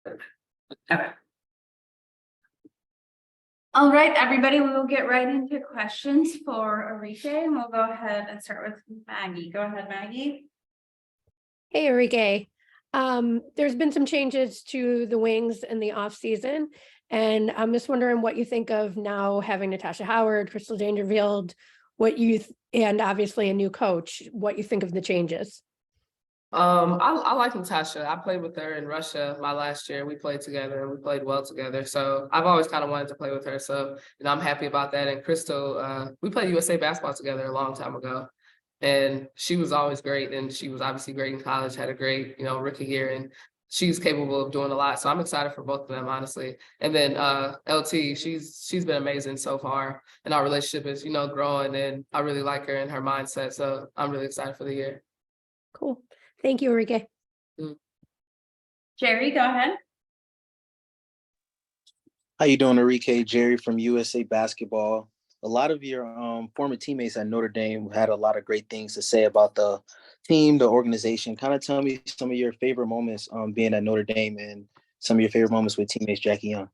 Okay. All right, everybody, we will get right into questions for Arike, and we'll go ahead and start with Maggie. Go ahead, Maggie. Hey, Arike. There's been some changes to the Wings in the off season, and I'm just wondering what you think of now having Natasha Howard, Crystal Dangerfield, and obviously a new coach, what you think of the changes. I like Natasha. I played with her in Russia my last year. We played together and we played well together. So I've always kind of wanted to play with her. So, I'm happy about that. And Crystal, we played USA basketball together a long time ago. And she was always great. And she was obviously great in college, had a great, rookie year. And she's capable of doing a lot. So I'm excited for both of them, honestly. And then LT, she's been amazing so far. And our relationship is, growing. And I really like her and her mindset. So I'm really excited for the year. Cool. Thank you, Arike. Jerry, go ahead. How you doing, Arike? Jerry from USA Basketball. A lot of your former teammates at Notre Dame had a lot of great things to say about the team, the organization. Kind of tell me some of your favorite moments being at Notre Dame and some of your favorite moments with teammates Jackie Young.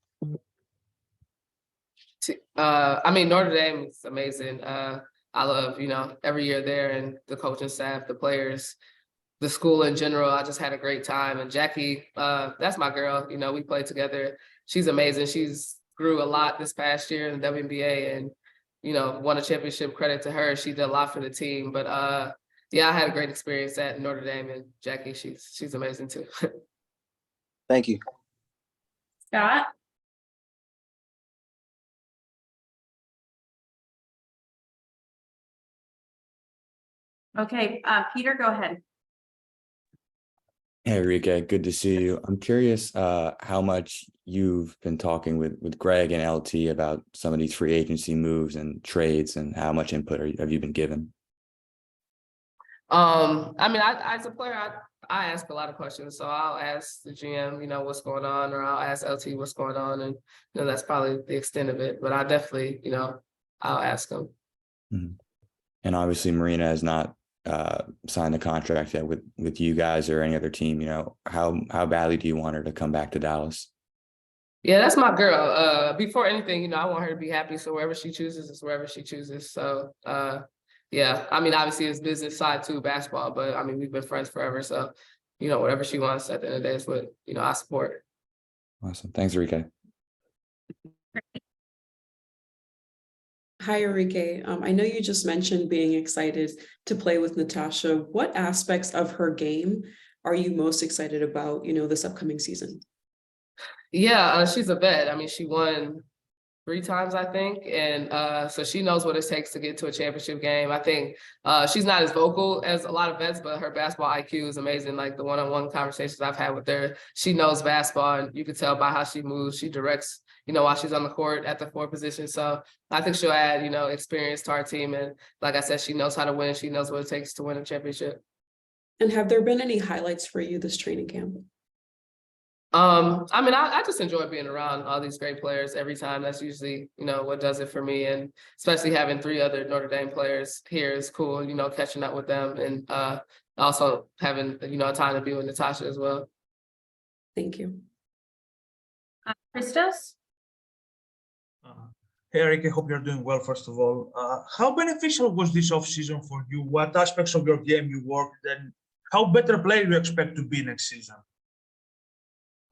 Notre Dame is amazing. I love, every year there and the coaching staff, the players, the school in general. I just had a great time. And Jackie, that's my girl. We played together. She's amazing. She's grew a lot this past year in the WNBA and, won a championship. Credit to her. She did a lot for the team. But I had a great experience at Notre Dame, and Jackie, she's amazing too. Thank you. Scott. Okay, Peter, go ahead. Hey, Arike, good to see you. I'm curious how much you've been talking with Greg and LT about some of these free agency moves and trades, and how much input have you been given? As a player, I ask a lot of questions. So I'll ask the GM, what's going on, or I'll ask LT what's going on. And, that's probably the extent of it. But I definitely, I'll ask them. Mm-hmm. And obviously Marina has not signed the contract yet with you guys or any other team. How badly do you want her to come back to Dallas? Yeah, that's my girl. Before anything, I want her to be happy. So wherever she chooses is wherever she chooses. So obviously it's business side too, basketball, but we've been friends forever. So, whatever she wants at the end of the day is what, I support. Awesome. Thanks, Arike. Hi, Arike. I know you just mentioned being excited to play with Natasha. What aspects of her game are you most excited about, this upcoming season? Yeah, she's a vet. She won 3 times, I think. And so she knows what it takes to get to a championship game. I think she's not as vocal as a lot of vets, but her basketball IQ is amazing. Like the one-on-one conversations I've had with her, she knows basketball, and you can tell by how she moves. She directs, while she's on the court at the 4 position. So I think she'll add, experience to our team. And like I said, she knows how to win. She knows what it takes to win a championship. And have there been any highlights for you this training camp? I just enjoy being around all these great players every time. That's usually, what does it for me. And especially having 3 other Notre Dame players here is cool, catching up with them, and also having, time to be with Natasha as well. Thank you. Christos? Hey, Eric, I hope you're doing well, first of all. How beneficial was this offseason for you? What aspects of your game you worked, and how better player you expect to be next season?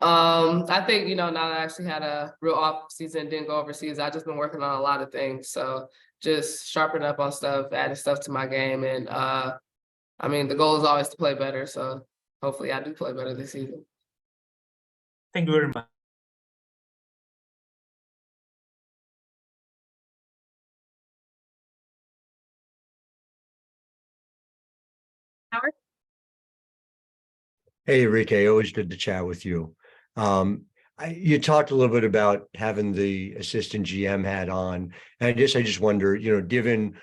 I think, now that I actually had a real off season, didn't go overseas, I've just been working on a lot of things. So just sharpening up on stuff, adding stuff to my game. And the goal is always to play better. So hopefully I do play better this season. Thank you very much. Howard? Hey, Arike, always good to chat with you. You talked a little bit about having the assistant GM hat on. And I just wonder, given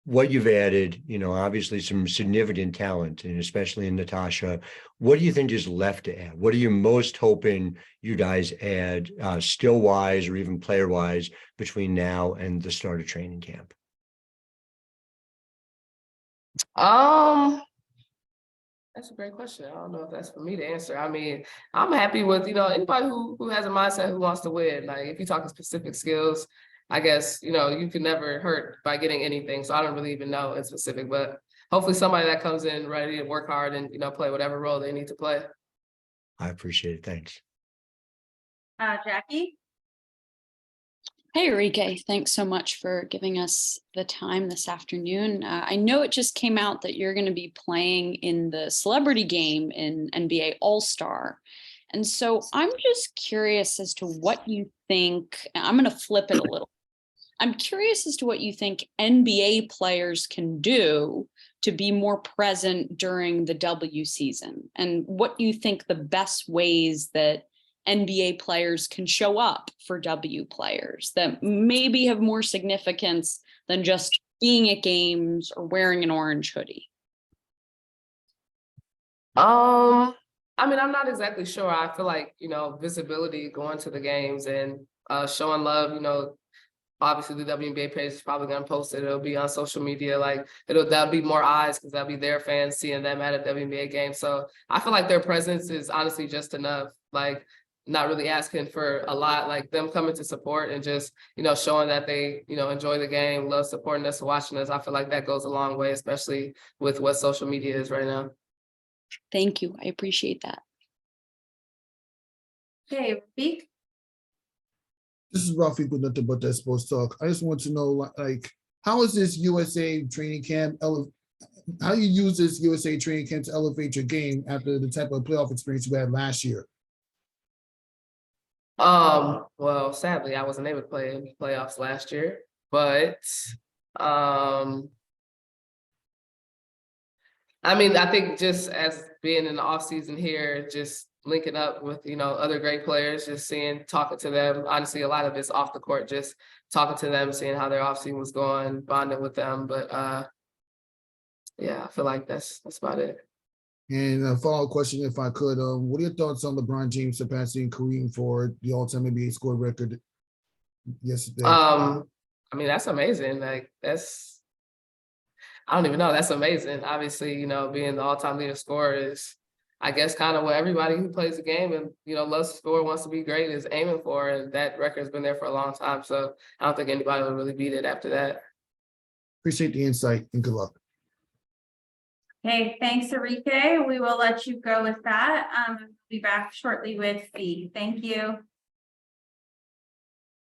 what you've added, obviously some significant talent, and especially in Natasha, what do you think is left to add? What are you most hoping you guys add skill-wise or even player-wise between now and the start of training camp? That's a great question. I don't know if that's for me to answer. I mean, I'm happy with, anybody who has a mindset who wants to win. Like if you're talking specific skills, I guess, you can never hurt by getting anything. So I don't really even know in specific, but hopefully somebody that comes in ready to work hard and, play whatever role they need to play. I appreciate it. Thanks. Jackie? Hey, Arike, thanks so much for giving us the time this afternoon. I know it just came out that you're going to be playing in the celebrity game in NBA All-Star. And so I'm just curious as to what you think. I'm going to flip it a little. I'm curious as to what you think NBA players can do to be more present during the W season, and what you think the best ways that NBA players can show up for W players that maybe have more significance than just being at games or wearing an orange hoodie. I mean, I'm not exactly sure. I feel like, visibility going to the games and showing love, obviously the WNBA page is probably going to post it. It'll be on social media. Like that'll be more eyes because that'll be their fans seeing them at a WNBA game. So I feel like their presence is honestly just enough. Like not really asking for a lot, like them coming to support and just, showing that they, enjoy the game, love supporting us, watching us. I feel like that goes a long way, especially with what social media is right now. Thank you. I appreciate that. Okay, Reeve? This is Rafi with Nothing But That Sports Talk. I just want to know, like, how is this USA training camp, how you use this USA training camp to elevate your game after the type of playoff experience you had last year? Well, sadly, I wasn't able to play in playoffs last year, but I mean, I think just as being in the off season here, just linking up with, other great players, just talking to them. Honestly, a lot of it's off the court, just talking to them, seeing how their off season was going, bonding with them. But yeah, I feel like that's about it. And a follow-up question, if I could, what are your thoughts on LeBron James surpassing Kareem for the all-time NBA score record yesterday? I mean, that's amazing. Like I don't even know. That's amazing. Obviously, being the all-time leading scorer is, I guess, kind of what everybody who plays the game and, loves to score, wants to be great is aiming for. And that record's been there for a long time. So I don't think anybody will really beat it after that. Appreciate the insight and good luck. Okay, thanks, Arike. We will let you go with that. We'll be back shortly with Fee. Thank you.